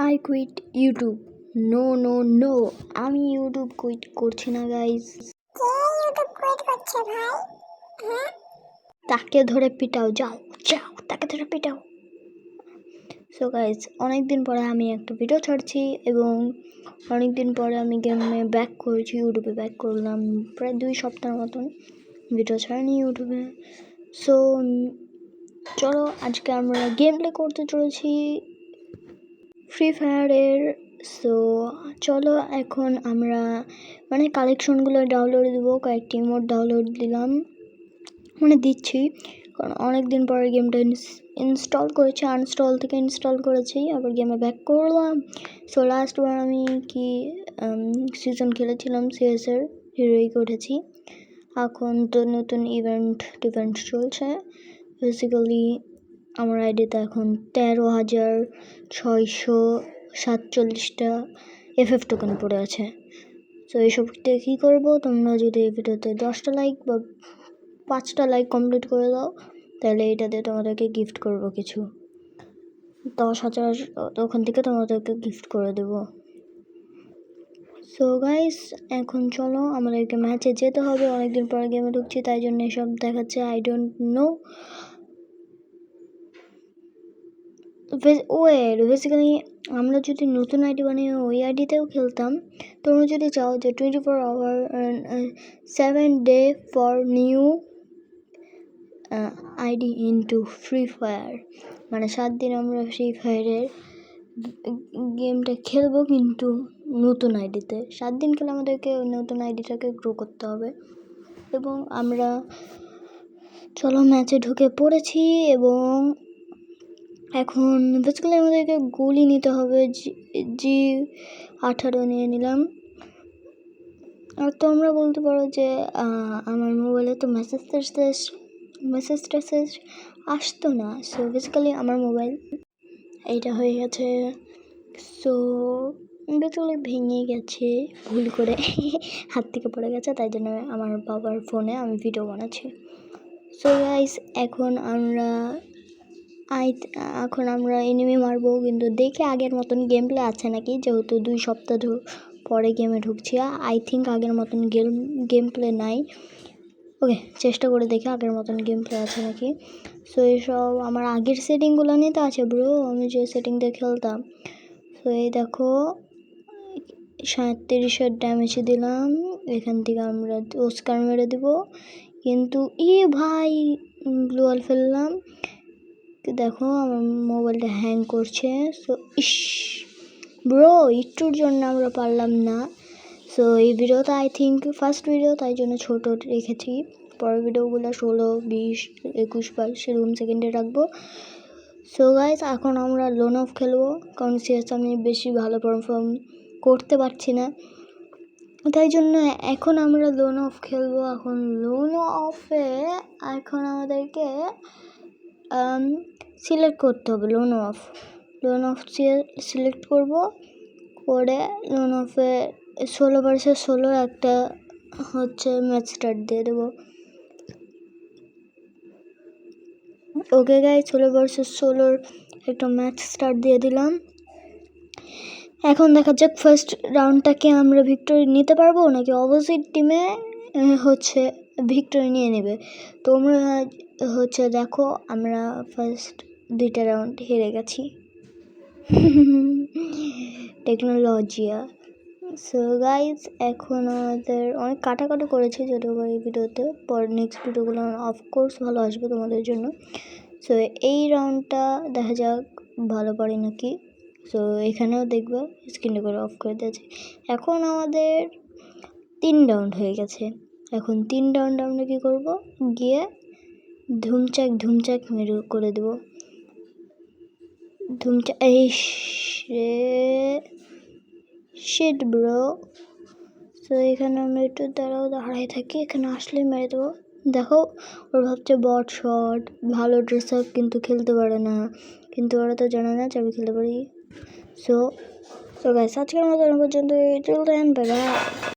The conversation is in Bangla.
I quit YouTube. No no no, আমি ইউটিউব কুইট করছি না গাইজ। কে ইউটিউব কুইট করছে ভাই? হ্যাঁ, তাকে ধরে পিটাও, যাও যাও, তাকে ধরে পিটাও। সো গাইজ, অনেকদিন পরে আমি একটা ভিডিও ছাড়ছি এবং অনেকদিন পরে আমি গেমে ব্যাক করেছি, ইউটিউবে ব্যাক করলাম। প্রায় 2 সপ্তাহ মতন ভিডিও ছাড়িনি ইউটিউবে। সো চলো আজকে আমরা গেম প্লে করতে চলেছি ফ্রি ফায়ারের। সো চলো এখন আমরা কালেকশনগুলো ডাউনলোড দেবো, কয়েকটি মোড ডাউনলোড দিলাম, দিচ্ছি, কারণ অনেক দিন পরে গেমটা ইনস্টল করেছি, আনস্টল থেকে ইনস্টল করেছি, আবার গেমে ব্যাক করলাম। সো লাস্টবার আমি সিজন খেলেছিলাম সিএসের, হিরোইক উঠেছি। এখন তো নতুন ইভেন্ট চলছে। বেসিক্যালি আমার আইডিতে এখন 13,647টা FF টোকেন পড়ে আছে। তো এইসব দিয়ে কী করবো, তোমরা যদি এই ভিডিওতে 10টা লাইক বা 5টা লাইক কমপ্লিট করে দাও, তাহলে এইটাতে তোমাদেরকে গিফট করবো কিছু 10,000, ওখান থেকে তোমাদেরকে গিফট করে দেবো। সো গাইস, এখন চলো আমাদেরকে ম্যাচে যেতে হবে। অনেকদিন পর গেমে ঢুকছি, তাই জন্য এসব দেখাচ্ছে। আই ডোন্ট নো বেসিক্যালি আমরা যদি নতুন আইডি বানিয়ে ওই আইডিতেও খেলতাম। তোমরা যদি চাও যে 24 hour 7 day for new ID into Free Fire, 7 দিন আমরা ফ্রি ফায়ারের গেমটা খেলবো, কিন্তু নতুন আইডিতে 7 দিন খেলে আমাদেরকে ওই নতুন আইডিটাকে গ্রো করতে হবে। এবং আমরা চলো ম্যাচে ঢুকে পড়েছি এবং এখন বেসিক্যালি আমাদেরকে গুলি নিতে হবে। G18 নিয়ে নিলাম। আর তোমরা বলতে পারো যে আমার মোবাইলে তো মেসেজ আসতো না। সো বেসিক্যালি আমার মোবাইল এইটা হয়ে গেছে। সো বেসিক্যালি ভেঙে গেছে ভুল করে, হাত থেকে পড়ে গেছে, তাই জন্য আমার বাবার ফোনে আমি ভিডিও বানাচ্ছি। সো গাইস, এখন আমরা এনিমি মারবো, কিন্তু দেখে আগের মতন গেম প্লে আছে নাকি, যেহেতু 2 সপ্তাহ পরে গেমে ঢুকছি। আই থিঙ্ক আগের মতন গেম প্লে নাই। ওকে, চেষ্টা করে দেখি আগের মতন গেম প্লে আছে নাকি। সো এইসব আমার আগের সেটিংগুলো নিতে আছে ব্রো, আমি যে সেটিং দিয়ে খেলতাম। সো এই দেখো 37-এর ড্যামেজ দিলাম। এখান থেকে আমরা ওস্কার মেরে দেবো, কিন্তু ভাই গ্লোয়াল ফেললাম। দেখো আমার মোবাইলটা হ্যাং করছে। সো ব্রো, একটুর জন্য আমরা পারলাম না। সো এই ভিডিওতে আই থিঙ্ক ফার্স্ট ভিডিও, তাই জন্য ছোটো রেখেছি। পরের ভিডিওগুলো 16, 20, 21, 22 এরকম সেকেন্ডে রাখবো। সো গাইস, এখন আমরা লোন অফ খেলবো, কারণ সিএস আমি বেশি ভালো পারফর্ম করতে পারছি না, তাই জন্য এখন আমরা লোন অফ খেলবো। এখন লোন অফে এখন আমাদেরকে সিলেক্ট করতে হবে লোন অফ সিলেক্ট করবো, করে লোন অফে 16 ভার্সেস 16 একটা ম্যাচ স্টার্ট দিয়ে দেবো। ওকে গাইস, 16 ভার্সেস 16 একটা ম্যাচ স্টার্ট দিয়ে দিলাম। এখন দেখা যাক ফার্স্ট রাউন্ডটাকে আমরা ভিক্টোরি নিতে পারবো নাকি অপোজিট টিমে ভিক্টোরি নিয়ে নেবে। তোমরা দেখো, আমরা ফার্স্ট 2টা রাউন্ড হেরে গেছি। টেকনোলজিয়া। সো গাইজ, এখন আমাদের অনেক কাটাকাটি করেছে যদিও এই ভিডিওতে, পর নেক্সট ভিডিওগুলো অফকোর্স ভালো আসবে তোমাদের জন্য। সো এই রাউন্ডটা দেখা যাক ভালো পারি নাকি। সো এখানেও দেখবে স্ক্রিনটা করে অফ করে দিয়েছে। এখন আমাদের 3 রাউন্ড হয়ে গেছে। এখন 3 রাউন্ড আমরা কী করবো, গিয়ে ধুমচাক মেরে করে দেবো। Sheet bro. সো এখানে আমরা একটু দাঁড়াই থাকি, এখানে আসলে মেরে দেবো। দেখো, ওর ভাবছে বট শট, ভালো ড্রেস আপ, কিন্তু খেলতে পারে না, কিন্তু ওরা তো জানে না যে আমি খেলতে পারি। সো গাইস, আজকের মতো পর্যন্ত চলতে